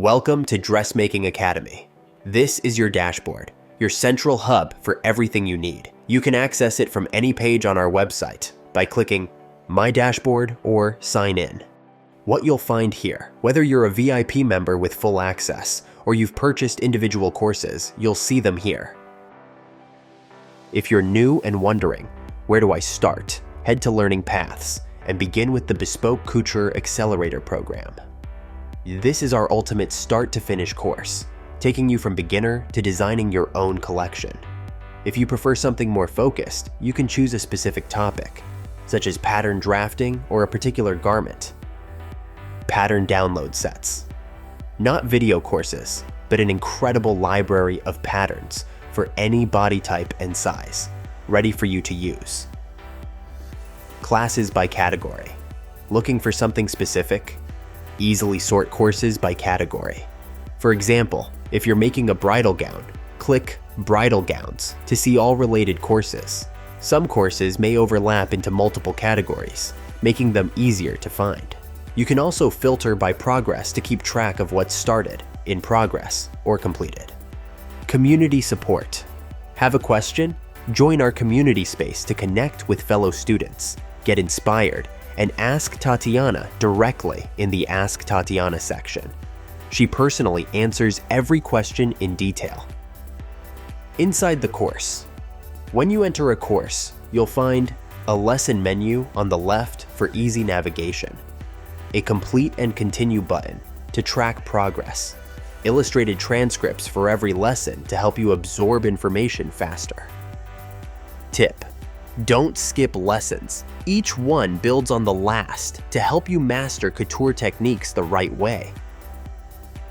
Welcome to Dressmaking Academy. This is your dashboard, your central hub for everything you need. You can access it from any page on our website by clicking My Dashboard or Sign In. What you'll find here, whether you're a VIP member with full access or you've purchased individual courses, you'll see them here. If you're new and wondering, where do I start? Head to Learning Paths and begin with the Bespoke Couture Accelerator program. This is our ultimate start-to-finish course, taking you from beginner to designing your own collection. If you prefer something more focused, you can choose a specific topic, such as pattern drafting or a particular garment. Pattern download sets. Not video courses, but an incredible library of patterns for any body type and size, ready for you to use. Classes by category. Looking for something specific? Easily sort courses by category. For example, if you're making a bridal gown, click Bridal Gowns to see all related courses. Some courses may overlap into multiple categories, making them easier to find. You can also filter by progress to keep track of what's started, in progress, or completed. Community support. Have a question? Join our community space to connect with fellow students, get inspired, and ask Tatiana directly in the Ask Tatiana section. She personally answers every question in detail. Inside the course. When you enter a course, you'll find a lesson menu on the left for easy navigation, a complete and continue button to track progress, illustrated transcripts for every lesson to help you absorb information faster. Tip: don't skip lessons. Each one builds on the last to help you master couture techniques the right way.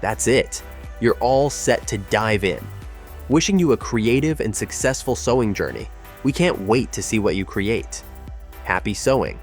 That's it. You're all set to dive in. Wishing you a creative and successful sewing journey. We can't wait to see what you create. Happy sewing!